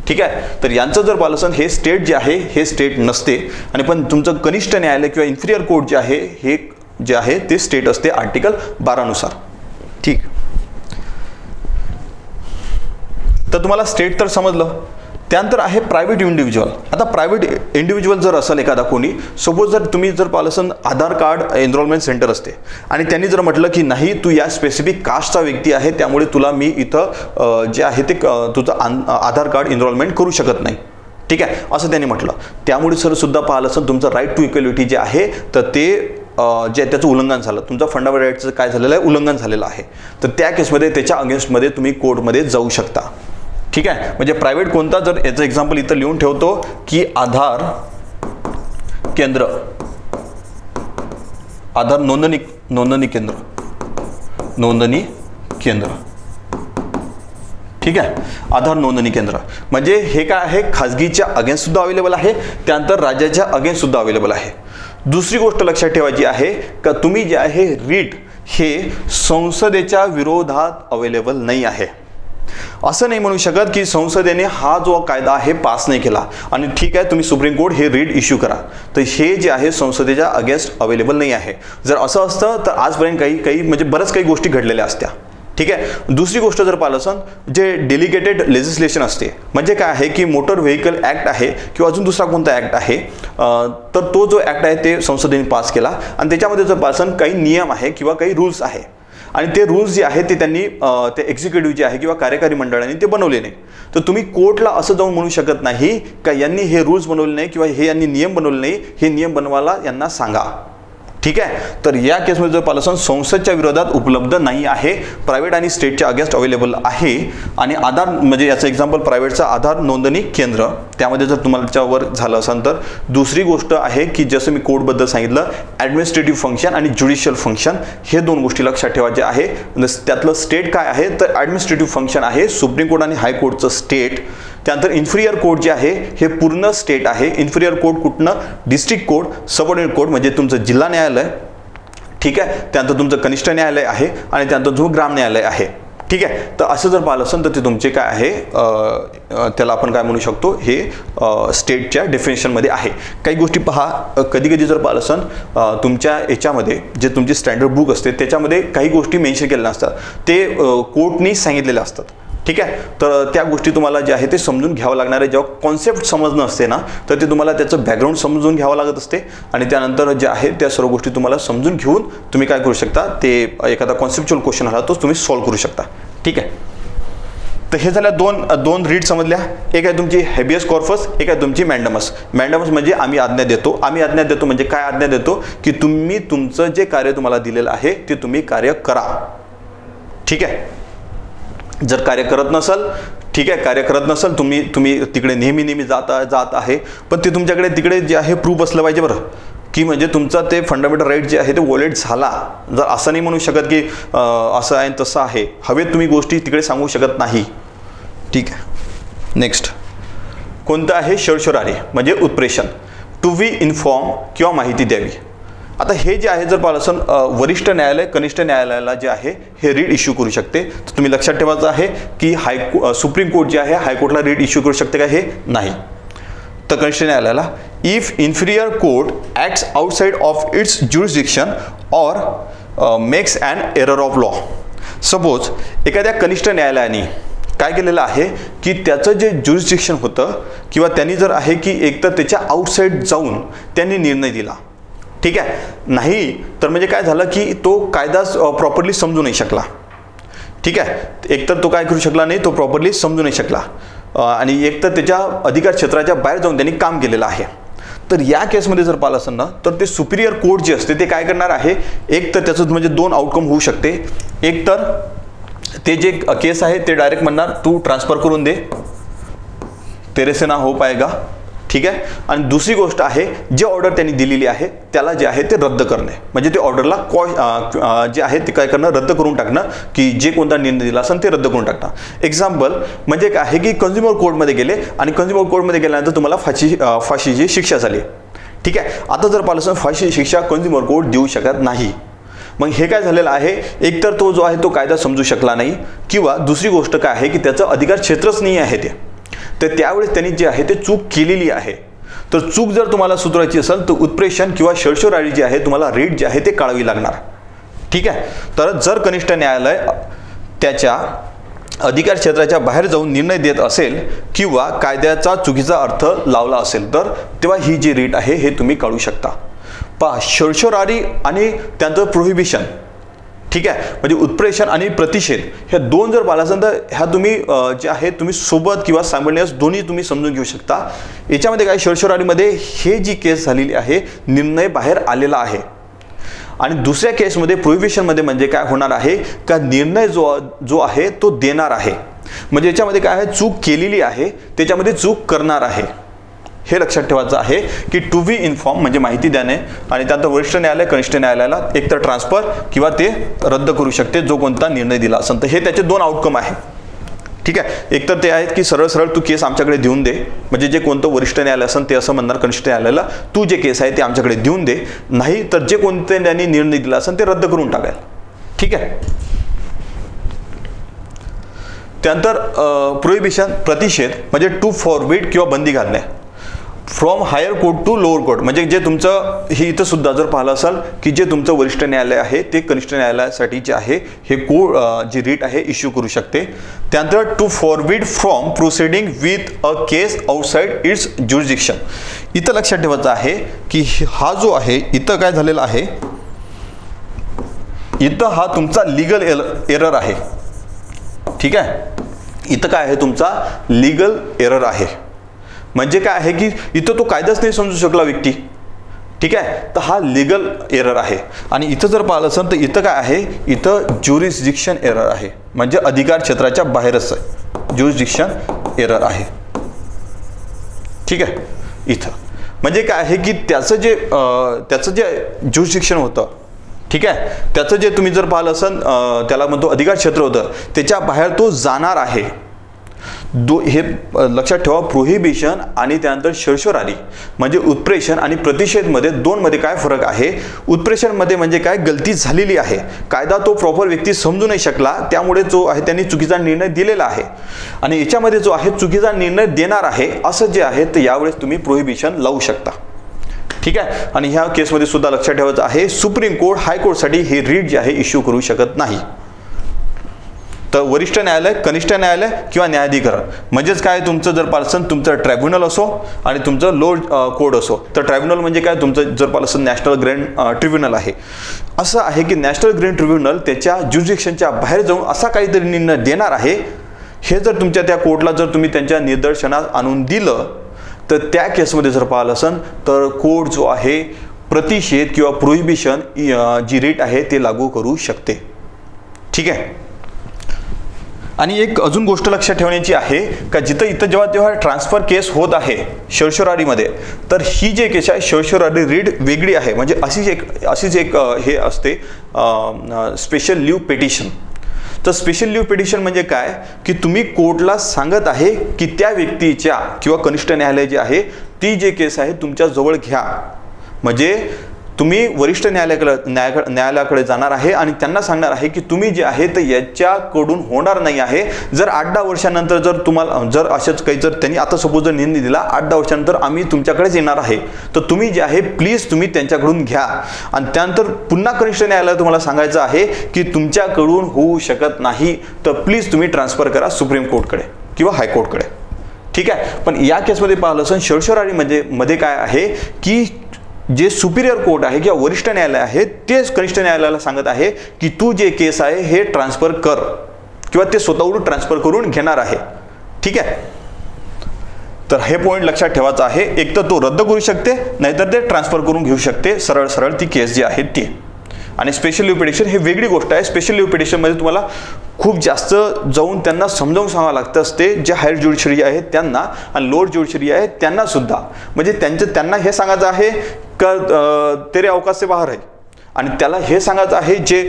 ठीक आहे. तर यांचं जर पाहिलं असेल हे स्टेट जे आहे हे स्टेट नसते आणि पण तुमचं कनिष्ठ न्यायालय किंवा इन्फिरियर कोर्ट जे आहे हे जे आहे ते स्टेट असते आर्टिकल 12 नुसार. ठीक. तर तुम्हाला स्टेट तर समजलं. त्यानंतर आहे प्रायव्हेट इंडिव्हिज्युअल. आता प्रायव्हेट इंडिव्हिज्युअल जर असेल एखादा कोणी, सपोज जर तुम्ही जर पाहिलं असेल आधार कार्ड एनरोलमेंट सेंटर असते आणि त्यांनी जर म्हटलं की नाही तू या स्पेसिफिक कास्टचा व्यक्ती आहे त्यामुळे तुला मी इथं जे आहे ते तुझं आधार कार्ड एनरोलमेंट करू शकत नाही. ठीक आहे, असं त्यांनी म्हटलं. त्यामुळे सर सुद्धा पाहिलं असेल तुमचं राईट टू इक्वॅलिटी जे आहे तर ते जे त्याचं उल्लंघन झालं, तुमचं फंडामेंटल राईटचं काय झालेलं आहे, उल्लंघन झालेलं आहे. तर त्या केसमध्ये त्याच्या अगेन्स्टमध्ये तुम्ही कोर्टमध्ये जाऊ शकता. ठीक आहे. म्हणजे प्रायव्हेट कोणता, जर याचं एक्झाम्पल इथं लिहून ठेवतो की आधार केंद्र, आधार नोंदणी केंद्र. ठीक आहे. आधार नोंदणी केंद्र म्हणजे हे काय आहे, खाजगीच्या अगेन्स्ट सुद्धा अवेलेबल आहे, त्यानंतर राज्याच्या अगेन्स्ट सुद्धा अवेलेबल आहे. दुसरी गोष्ट लक्षात ठेवायची आहे का तुम्ही जे आहे रीट हे संसदेच्या विरोधात अवेलेबल नाही आहे. असं नाही म्हणू शकत की संसदेने हा जो कायदा आहे पास नाही केला आणि ठीक आहे तुम्ही सुप्रीम कोर्ट हे रीट इश्यू करा, तर हे जे आहे संसदेच्या अगेन्स्ट अवेलेबल नाही आहे. जर असं असतं तर आजपर्यंत काही म्हणजे बऱ्याच काही गोष्टी घडलेल्या असत्या. ठीक आहे. दुसरी गोष्ट जर पाहिलं असेल जे डेलिगेटेड लेजिस्लेशन असते, म्हणजे काय आहे की मोटर व्हेकल ॲक्ट आहे किंवा अजून दुसरा कोणता ॲक्ट आहे, तर तो जो ॲक्ट आहे ते संसदेने पास केला आणि त्याच्यामध्ये जर पाहिलं असेल काही नियम आहे किंवा काही रूल्स आहे आणि ते रूल्स जे आहे ते त्यांनी ते एक्झिक्युटिव्ह जे आहे किंवा कार्यकारी मंडळाने ते बनवले नाही. तर तुम्ही कोर्टला असं जाऊन म्हणू शकत नाही का यांनी हे रूल्स बनवले नाही किंवा हे यांनी नियम बनवले नाही, हे नियम बनवायला यांना सांगा. ठीक आहे. तर या केसमध्ये जर पाहिलं असेल संसदच्या विरोधात उपलब्ध नाही आहे, प्रायव्हेट आणि स्टेटच्या अगेन्स्ट अवेलेबल आहे. आणि आधार म्हणजे याचं एक्झाम्पल प्रायव्हेटचा आधार नोंदणी केंद्र, त्यामध्ये जर तुम्हाच्यावर झालं असेल तर. दुसरी गोष्ट आहे की जसं मी कोर्टबद्दल सांगितलं ॲडमिनिस्ट्रेटिव्ह फंक्शन आणि ज्युडिशियल फंक्शन, हे दोन गोष्टी लक्षात ठेवायचे आहे. त्यातलं स्टेट काय आहे तर ॲडमिनिस्ट्रेटिव्ह फंक्शन आहे सुप्रीम कोर्ट आणि हायकोर्टचं स्टेट. त्यानंतर इन्फिरियर कोर्ट जे आहे हे पूर्ण स्टेट आहे. इन्फिरियर कोर्ट कुठनं, डिस्ट्रिक्ट कोर्ट, सबऑर्डिनेट कोर्ट म्हणजे तुमचं जिल्हा न्यायालय. ठीक आहे. त्यानंतर तुमचं कनिष्ठ न्यायालय आहे आणि त्यानंतर जो ग्राम न्यायालय आहे. ठीक आहे. तर असं जर पाहिलं असेल तर ते तुमचे काय आहे, त्याला आपण काय म्हणू शकतो, हे स्टेटच्या डेफिनेशनमध्ये आहे. काही गोष्टी पहा, कधी कधी जर पाहिलं असेल तुमच्या याच्यामध्ये जे तुमची स्टँडर्ड बुक असते त्याच्यामध्ये काही गोष्टी मेन्शन केलेल्या नसतात, ते कोर्टनी सांगितलेल्या असतात. ठीक आहे. तर त्या गोष्टी तुम्हाला जे आहे ते समजून घ्यावं लागणार आहे. जेव्हा कॉन्सेप्ट समजणं असते ना तर ते तुम्हाला त्याचं बॅकग्राऊंड समजून घ्यावं लागत असते आणि त्यानंतर जे आहे त्या सर्व गोष्टी तुम्हाला समजून घेऊन तुम्ही काय करू शकता, ते एखादा कॉन्सेप्च्युअल क्वेश्चन आला तो तुम्ही सॉल्व्ह करू शकता. ठीक आहे. तर हे झाल्या दोन रीट समजल्या. एक आहे तुमची हेबियस कॉर्पस, एक आहे तुमची मॅन्डमस. मॅन्डमस म्हणजे आम्ही आज्ञा देतो. आम्ही आज्ञा देतो म्हणजे काय आज्ञा देतो की तुम्ही तुमचं जे कार्य तुम्हाला दिलेलं आहे ते तुम्ही कार्य करा. ठीक आहे. जर कार्य करत नसाल, ठीक आहे, कार्य करत नसाल तुम्ही तिकडे नेहमी जात आहे, पण ते तुमच्याकडे तिकडे जे आहे प्रूफ असलं पाहिजे बरं, की म्हणजे तुमचा ते फंडामेंटल राईट जे आहे ते वॉलेट झाला. जर असं नाही म्हणू शकत की असं आहे तसं आहे, हवेत तुम्ही गोष्टी तिकडे सांगू शकत नाही. ठीक आहे. नेक्स्ट कोणतं आहे, शरशरारी म्हणजे उत्प्रेषण, टू बी इन्फॉर्म किंवा माहिती द्यावी. आता हे जे आहे जर पाहिलं असेल वरिष्ठ न्यायालय कनिष्ठ न्यायालयाला जे आहे हे रीट इश्यू करू शकते. तर तुम्ही लक्षात ठेवायचं आहे की सुप्रीम कोर्ट जे आहे हायकोर्टला रीट इश्यू करू शकते का, हे नाही. तर कनिष्ठ न्यायालयाला if inferior court acts outside of its jurisdiction or makes an error of law. Suppose एखाद्या कनिष्ठ न्यायालयाने काय केलेलं आहे की त्याचं जे ज्युरिस्डिक्शन होतं किंवा त्यांनी जर आहे की एकतर त्याच्या आउटसाइड जाऊन त्यांनी निर्णय दिला. ठीक आहे. नाही तर म्हणजे काय झालं की तो कायदा प्रॉपरली समजू नाही शकला. ठीक आहे. एकतर तो काय करू शकला नाही, तो प्रॉपरली समजू नाही शकला आणि एकतर त्याच्या अधिकार क्षेत्राच्या बाहेर जाऊन त्यांनी काम केलेलं आहे. तर या केसमध्ये जर पाहिलं असेल ना तर ते सुपिरियर कोर्ट जे असते ते काय करणार आहे, एक तर त्याचं म्हणजे दोन आउटकम होऊ शकते. एक तर ते जे केस आहे ते डायरेक्ट म्हणणार तू ट्रान्सफर करून दे, तेरे से ना हो पाएगा. ठीक आहे. आणि दुसरी गोष्ट आहे जे ऑर्डर त्यांनी दिलेली आहे त्याला जे आहे ते रद्द करणे, म्हणजे ते ऑर्डरला जे आहे ते काय करणं, रद्द करून टाकणं, की जे कोणता निर्णय दिला असेल ते रद्द करून टाकणं. एक्झाम्पल म्हणजे काय आहे की कन्झ्युमर कोर्टमध्ये गेले आणि कन्झ्युमर कोर्टमध्ये गेल्यानंतर तुम्हाला फाशीची शिक्षा झाली. ठीक आहे. आता जर पाहिलं फाशी शिक्षा कंझ्युमर कोर्ट देऊ शकत नाही. मग हे काय झालेलं आहे, एकतर तो जो आहे तो कायदा समजू शकला नाही, किंवा दुसरी गोष्ट काय आहे की त्याचं अधिकार क्षेत्रच नाही आहे ते. तर त्यावेळेस त्यांनी जे आहे ते चूक केलेली आहे. तर चूक जर तुम्हाला सुधारायची असेल तर उत्प्रेषण किंवा शर्षरारी जी आहे तुम्हाला रीट जे आहे ते काढावी लागणार. ठीक आहे. तर जर कनिष्ठ न्यायालय त्याच्या अधिकार क्षेत्राच्या बाहेर जाऊन निर्णय देत असेल किंवा कायद्याचा चुकीचा अर्थ लावला असेल तर तेव्हा ही जी रीट आहे हे तुम्ही काढू शकता. पहा, शर्षरारी आणि त्यानंतर प्रोहिबिशन, ठीक आहे, म्हणजे उत्प्रेषण आणि प्रतिषेध ह्या दोन जर पाहिला असेल तर ह्या तुम्ही जे आहे तुम्ही सोबत किंवा सायमल्टेनियस दोन्ही तुम्ही समजून घेऊ शकता. याच्यामध्ये काय, शर्षरारीमध्ये हे जी केस झालेली आहे निर्णय बाहेर आलेला आहे, आणि दुसऱ्या केसमध्ये प्रोहिबिशनमध्ये म्हणजे काय होणार आहे का निर्णय जो आहे तो देणार आहे. म्हणजे याच्यामध्ये काय आहे, चूक केलेली आहे त्याच्यामध्ये चूक करणार आहे. हे लक्षात ठेवायचं आहे की टू बी इन्फॉर्म म्हणजे माहिती देणे, आणि त्यानंतर वरिष्ठ न्यायालय कनिष्ठ न्यायालयाला एकतर ट्रान्सफर किंवा ते रद्द करू शकते जो कोणता निर्णय दिला असेल. तर हे त्याचे दोन आउटकम आहे. ठीक आहे. एकतर ते आहेत की सरळ सरळ तू केस आमच्याकडे देऊन दे, म्हणजे जे कोणतं वरिष्ठ न्यायालय असेल ते असं म्हणणार कनिष्ठ न्यायालयाला तू जे केस आहे ते आमच्याकडे देऊन दे, नाही तर जे कोणते त्यांनी निर्णय दिला असेल ते रद्द करून टाकाल. ठीक आहे. त्यानंतर प्रोहिबिशन प्रतिषेध म्हणजे टू फॉरबिड किंवा बंदी घालणे. From higher court to lower court म्हणजे जे तुमचं हे इथं सुद्धा जर पाहिलं असेल की जे तुमचं वरिष्ठ न्यायालय आहे ते कनिष्ठ न्यायालयासाठी जे आहे हे जी रीट आहे इश्यू करू शकते. त्यानंतर to forbid from proceeding with a case outside its jurisdiction. इथं लक्षात ठेवायचं आहे की हा जो आहे इथं काय झालेला आहे, इथं हा तुमचा लीगल एरर आहे. ठीक आहे. इथं काय आहे तुमचा लीगल एरर आहे. म्हणजे काय आहे की इथं तो कायदाच नाही समजू शकला व्यक्ती. ठीक आहे. तर हा लीगल एरर आहे. आणि इथं जर पाहिलं असेल तर इथं काय आहे, इथं ज्युरिस्डिक्शन एरर आहे, म्हणजे अधिकार क्षेत्राच्या बाहेरच आहे, ज्युरिस्डिक्शन एरर आहे. ठीक आहे. इथं म्हणजे काय आहे की त्याचं जे ज्युरिस्डिक्शन होतं, ठीक आहे, त्याचं जे तुम्ही जर पाहिलं असेल त्याला म्हणतो अधिकार क्षेत्र होतं, त्याच्या बाहेर तो जाणार आहे. हे लक्षात ठेवा. प्रोहिबिशन आणि त्यानंतर शर्षरारी म्हणजे उत्प्रेषण आणि प्रतिषेधमध्ये दोनमध्ये काय फरक आहे. उत्प्रेषणमध्ये म्हणजे काय, गलती झालेली आहे, कायदा तो प्रॉपर व्यक्ती समजू नाही शकला त्यामुळे जो आहे त्यांनी चुकीचा निर्णय दिलेला आहे. आणि याच्यामध्ये जो आहे चुकीचा निर्णय देणार आहे असं जे आहे तर यावेळेस तुम्ही प्रोहिबिशन लावू शकता. ठीक आहे. आणि ह्या केसमध्ये सुद्धा लक्षात ठेवायचं आहे सुप्रीम कोर्ट हायकोर्टसाठी हे रीट जे आहे इश्यू करू शकत नाही. तर वरिष्ठ न्यायालय कनिष्ठ न्यायालय किंवा न्यायाधिकरण म्हणजेच काय, तुमचं जर पार्सन तुमचं ट्रायब्युनल असो आणि तुमचं लोअर कोर्ट असो. तर ट्रायब्युनल म्हणजे काय, तुमचं जर पार्सन नॅशनल ग्रँड ट्रिब्युनल आहे. असं आहे की नॅशनल ग्रँड ट्रिब्युनल त्याच्या ज्युरिडिक्शनच्या बाहेर जाऊन असा काहीतरी निर्णय देणार आहे. हे जर तुमच्या त्या कोर्टला जर तुम्ही त्यांच्या निदर्शनास आणून दिलं तर त्या केसमध्ये जर पाहिलं असेल तर कोर्ट जो आहे प्रतिषेध किंवा प्रोहिबिशन जी रीट आहे ते लागू करू शकते. ठीक आहे. आणि एक अजून गोष्ट लक्षात ठेवण्याची आहे का इथं जेव्हा ट्रान्सफर केस होत आहे शर्षरारीमध्ये, तर ही जे केस आहे शर्षरारी रीट वेगळी आहे. म्हणजे अशीच एक हे असते स्पेशल लीव्ह पिटिशन. तर स्पेशल लीव्ह पिटिशन म्हणजे काय की तुम्ही कोर्टला सांगत आहे की त्या व्यक्तीच्या किंवा कनिष्ठ न्यायालय जे आहे ती जे केस आहे तुमच्या जवळ घ्या. म्हणजे तुम्ही वरिष्ठ न्यायालयाकडे जाणार आहे आणि त्यांना सांगणार आहे की तुम्ही जे आहे तर याच्याकडून होणार नाही आहे. जर 8-10 वर्षानंतर जर तुम्हाला जर अशाच काही जर त्यांनी आता सपोज जर निर्णय दिला 8-10 वर्षानंतर आम्ही तुमच्याकडेच येणार आहे, तर तुम्ही जे आहे प्लीज तुम्ही त्यांच्याकडून घ्या. आणि त्यानंतर पुन्हा कनिष्ठ न्यायालय तुम्हाला सांगायचं आहे की तुमच्याकडून होऊ शकत नाही, तर प्लीज तुम्ही ट्रान्सफर करा सुप्रीम कोर्टकडे किंवा हायकोर्टकडे. ठीक आहे. पण या केसमध्ये पाहिलं असेल शर्षरारी मध्ये काय आहे की जे सुपिरियर कोर्ट आहे किंवा वरिष्ठ न्यायालय आहे तेच कनिष्ठ न्यायालयाला सांगत आहे की तू जे केस आहे हे ट्रान्सफर कर किंवा ते स्वतःहून ट्रान्सफर करून घेणार आहे. ठीक आहे. तर हे पॉईंट लक्षात ठेवायचं आहे. एक तर तो रद्द करू शकते, नाहीतर ते ट्रान्सफर करून घेऊ शकते सरळ सरळ ती केस जी आहे ती. आणि स्पेशल लीव्ह पिटिशन हे वेगळी गोष्ट आहे. स्पेशल लीव्ह पिटिशनमध्ये तुम्हाला खूप जास्त जाऊन त्यांना समजावून सांगावं लागतं असते, जे हायर ज्युडिशरी आहे त्यांना आणि लोअर ज्युडिशरी आहे त्यांना सुद्धा. म्हणजे त्यांना हे सांगायचं आहे का तेरे अवकाश से बाहेर आहे आणि त्याला हे सांगायचं आहे जे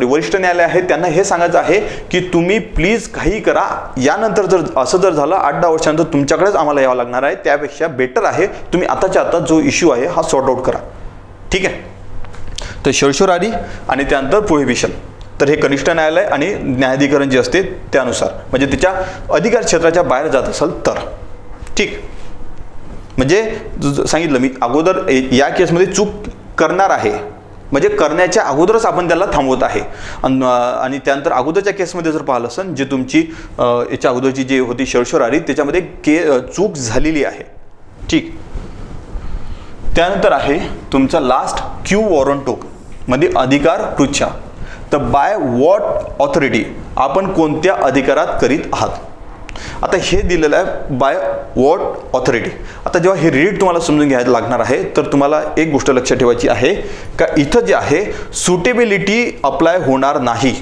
वरिष्ठ न्यायालय आहे त्यांना हे सांगायचं आहे की तुम्ही प्लीज काही करा, यानंतर जर असं जर झालं 8-10 वर्षानंतर तुमच्याकडेच आम्हाला यावं लागणार आहे, त्यापेक्षा बेटर आहे तुम्ही आताच्या आता जो इश्यू आहे हा सॉर्ट आउट करा. ठीक आहे. तर शर्षोरारी आणि त्यानंतर प्रोहिबिशन, तर हे कनिष्ठ न्यायालय आणि न्यायाधिकरण जे असते त्यानुसार, म्हणजे त्याच्या अधिकार क्षेत्राच्या बाहेर जात असेल तर. ठीक. म्हणजे सांगितलं मी अगोदर या केसमध्ये चूक करणार आहे, म्हणजे करण्याच्या अगोदरच आपण त्याला थांबवत आहे. आणि त्यानंतर अगोदरच्या केसमध्ये जर पाहिलं असेल जे तुमची याच्या अगोदरची जी होती शर्षोरारी त्याच्यामध्ये चूक झालेली आहे. ठीक. त्यानंतर आहे तुमचा लास्ट क्यू वॉरंटो मध्ये अधिकार पृच्छा. तर बाय व्हॉट ऑथॉरिटी, आपण कोणत्या अधिकारात करीत आहात. आता हे दिलेलं आहे बाय व्हॉट ऑथॉरिटी. आता जेव्हा हे रीड तुम्हाला समजून घ्यायला लागणार आहे तर तुम्हाला एक गोष्ट लक्षात ठेवायची आहे का इथं जे आहे सुटेबिलिटी अप्लाय होणार नाही.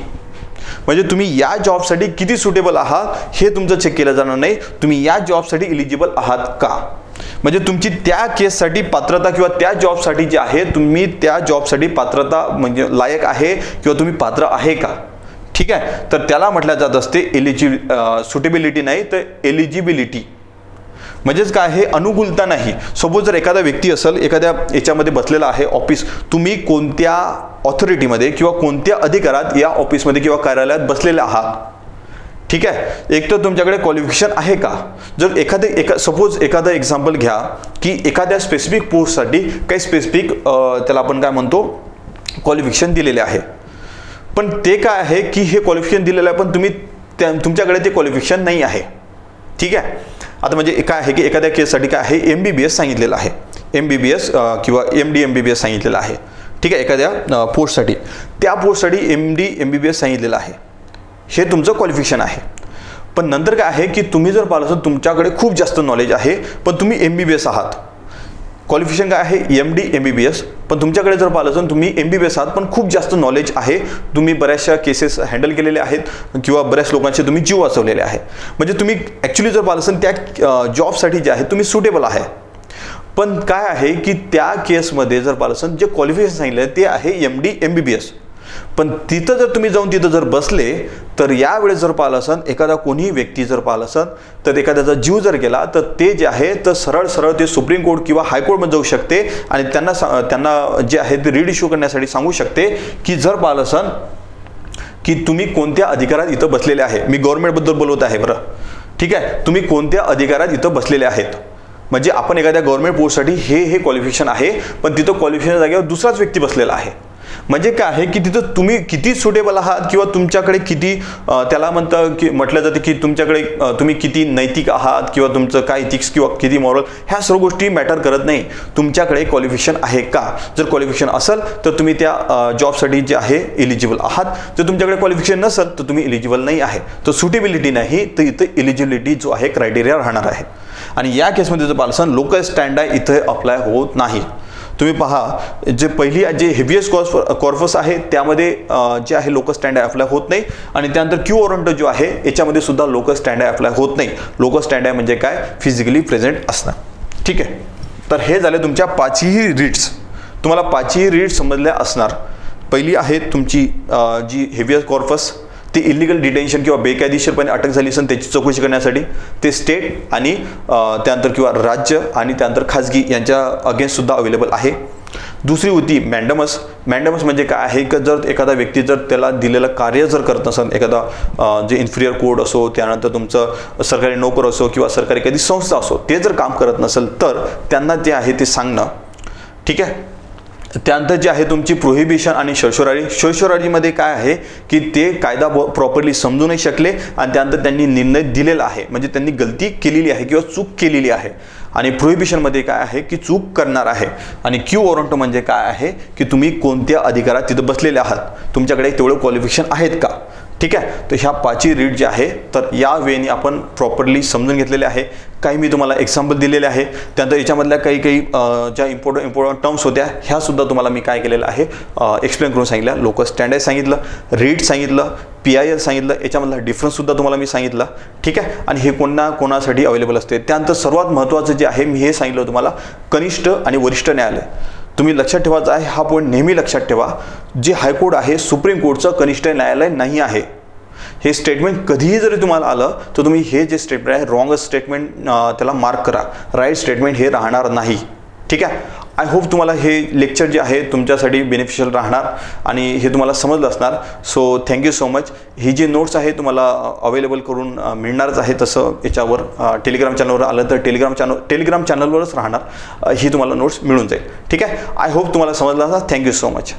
म्हणजे तुम्ही या जॉबसाठी किती सुटेबल आहात हे तुमचं चेक केलं जाणार नाही, तुम्ही या जॉबसाठी इलिजिबल आहात का, म्हणजे तुमची त्या केससाठी पात्रता किंवा त्या जॉबसाठी जे आहे तुम्ही त्या जॉबसाठी पात्रता म्हणजे लायक आहे किंवा तुम्ही पात्र आहे का. ठीक आहे. तर त्याला म्हटलं जात असते सुटेबिलिटी नाही तर एलिजिबिलिटी. म्हणजेच काय आहे, अनुकूलता नाही. सपोज जर एखादा व्यक्ती असेल एखाद्या याच्यामध्ये बसलेला आहे ऑफिस, तुम्ही कोणत्या ऑथॉरिटीमध्ये किंवा कोणत्या अधिकारात या ऑफिसमध्ये किंवा कार्यालयात बसलेले आहात. ठीक आहे. एक तर तुमच्याकडे क्वालिफिकेशन आहे का. जर सपोज एखादा एक्झाम्पल घ्या की एखाद्या स्पेसिफिक पोस्टसाठी काही स्पेसिफिक त्याला आपण काय म्हणतो क्वालिफिकेशन दिलेले आहे, पण ते काय आहे की हे क्वालिफिकेशन दिलेलं आहे पण तुमच्याकडे ते क्वालिफिकेशन नाही आहे. ठीक आहे. आता म्हणजे काय आहे की एखाद्या केससाठी काय आहे MBBS सांगितलेलं आहे, MBBS किंवा MD MBBS सांगितलेलं आहे. ठीक आहे. एखाद्या पोस्टसाठी त्या पोस्टसाठी MD MBBS सांगितलेलं आहे, हे तुमचं क्वालिफिकेशन आहे. पण नंतर काय आहे की तुम्ही जर पाहिलं तर तुमच्याकडे खूप जास्त नॉलेज आहे पण तुम्ही MBBS आहात. क्वालिफिकेशन काय आहे MD MBBS, पण तुमच्याकडे जर पाहिलं तर तुम्ही MBBS आहात पण खूप जास्त नॉलेज आहे, तुम्ही बऱ्याचशा केसेस हँडल केलेले आहेत किंवा बऱ्याच लोकांचे तुम्ही जीव वाचवलेले आहे. म्हणजे तुम्ही ॲक्च्युली जर पाहिलं तर त्या जॉबसाठी जे आहे तुम्ही सुटेबल आहे. पण काय आहे की त्या केसमध्ये जर पाहिलं जे क्वालिफिकेशन सांगितलं ते आहे MD MBBS, पण तिथं जर तुम्ही जाऊन तिथं जर बसले तर यावेळेस जर पाहिलं असेल एखादा कोणी व्यक्ती जर पाहिलं असेल तर एखाद्याचा जीव जर गेला तर ते जे आहे तर सरळ ते सुप्रीम कोर्ट किंवा हायकोर्टमध्ये जाऊ शकते आणि त्यांना जे आहे ते रीड इश्यू करण्यासाठी सांगू शकते की जर पाहिलं असेल की तुम्ही कोणत्या अधिकारात इथं बसलेले आहे. मी गव्हर्नमेंटबद्दल बोलत आहे बरं. ठीक आहे. तुम्ही कोणत्या अधिकारात इथं बसलेले आहेत, म्हणजे आपण एखाद्या गव्हर्नमेंट पोस्टसाठी हे क्वालिफिकेशन आहे पण तिथं क्वालिफिकेशन जागेवर दुसराच व्यक्ती बसलेला आहे. म्हणजे काय आहे की तिथं तुम्ही किती सुटेबल आहात किंवा तुमच्याकडे किती त्याला म्हटलं जातं की तुमच्याकडे तुम्ही किती नैतिक आहात किंवा तुमचं काय इथिक्स किंवा किती मॉरल, ह्या सर्व गोष्टी मॅटर करत नाही. तुमच्याकडे क्वालिफिकेशन आहे का. जर क्वालिफिकेशन असेल तर तुम्ही त्या जॉबसाठी जे आहे इलिजिबल आहात, जर तुमच्याकडे क्वालिफिकेशन नसेल तर तुम्ही इलिजिबल नाही आहे. तर सुटेबिलिटी नाही तर इथं इलिजिबिलिटी जो आहे क्रायटेरिया राहणार आहे. आणि या केसमध्ये जर पाहिलं लोकल स्टँडर्ड इथे अप्लाय होत नाही. तुम्ही पहा जे पहिली जे हेवियस्ट कॉर्पस आहे त्यामध्ये जे आहे लोकल स्टँडर्ड अप्लाय होत नाही आणि त्यानंतर क्यू वॉरंट जो आहे याच्यामध्ये सुद्धा लोकल स्टँडर्ड अप्लाय होत नाही. लोकल स्टँडर्ड म्हणजे काय, फिजिकली प्रेझेंट असणं. ठीक आहे. तर हे झाले तुमच्या 5ही रीड्स. तुम्हाला 5ही रीड्स समजल्या असणार. पहिली आहे तुमची जी हेवियस्ट कॉर्पस, ते इलिगल डिटेन्शन किंवा बेकायदेशीरपणे अटक झाली असेल त्याची चौकशी करण्यासाठी, ते स्टेट आणि त्यानंतर किंवा राज्य आणि त्यानंतर खाजगी यांच्या अगेन्स्ट सुद्धा अवेलेबल आहे. दुसरी होती मॅन्डमस. मॅन्डमस म्हणजे काय आहे की जर एखादा व्यक्ती जर त्याला दिलेलं कार्य जर करत नसेल, एखादा जे इन्फिरियर कोड असो, त्यानंतर तुमचं सरकारी नोकर असो किंवा सरकारी एखादी संस्था असो, ते जर काम करत नसेल तर त्यांना जे आहे ते सांगणं. ठीक आहे. त्यानंतर जे आहे तुमची प्रोहिबिशन आणि शर्षोरारीमध्ये काय आहे की ते कायदा प्रॉपरली समजू नाही शकले आणि त्यानंतर त्यांनी निर्णय दिलेला आहे, म्हणजे त्यांनी गलती केलेली आहे किंवा चूक केलेली आहे. आणि प्रोहिबिशनमध्ये काय आहे की चूक करणार आहे. आणि क्यू वॉरंट म्हणजे काय आहे की तुम्ही कोणत्या अधिकारात तिथं बसलेले आहात, तुमच्याकडे तेवढं क्वालिफिकेशन आहेत का. ठीक आहे. तर ह्या 5ही रीड जे आहे तर या वेने आपण प्रॉपरली समजून घेतलेले आहे. काही मी तुम्हाला एक्झाम्पल दिलेले आहे. त्यानंतर याच्यामधल्या काही ज्या इम्पॉर्टंट टर्म्स होत्या ह्या सुद्धा तुम्हाला मी काय केलेलं आहे एक्सप्लेन करून सांगितलं. लोकल स्टँडर्ड सांगितलं, रीड सांगितलं, PIL सांगितलं, याच्यामधला डिफरन्स सुद्धा तुम्हाला मी सांगितलं. ठीक आहे. आणि हे कोणासाठी अवेलेबल असते. त्यानंतर सर्वात महत्त्वाचं जे आहे मी हे सांगितलं तुम्हाला कनिष्ठ आणि वरिष्ठ न्यायालय. तुम्ही लक्षात ठेवायचा आहे, हा पॉईंट नेहमी लक्षात ठेवा, जे हायकोर्ट आहे सुप्रीम कोर्टचं कनिष्ठ न्यायालय नाही आहे. हे स्टेटमेंट कधीही जरी तुम्हाला आलं तर तुम्ही हे जे स्टेटमेंट आहे रॉंग स्टेटमेंट त्याला मार्क करा, राईट स्टेटमेंट हे राहणार नाही. ठीक आहे. आय होप तुम्हाला हे लेक्चर जे आहे तुमच्यासाठी बेनिफिशियल राहणार आणि हे तुम्हाला समजलं असणार. So thank you so much. ही जी नोट्स आहे तुम्हाला अवेलेबल करून मिळणारच आहे. तसं याच्यावर टेलिग्राम चॅनलवर आलं तर टेलिग्राम चॅनलवरच राहणार, ही तुम्हाला नोट्स मिळून जाईल. ठीक आहे. आय होप तुम्हाला समजलं असणार. Thank you so much.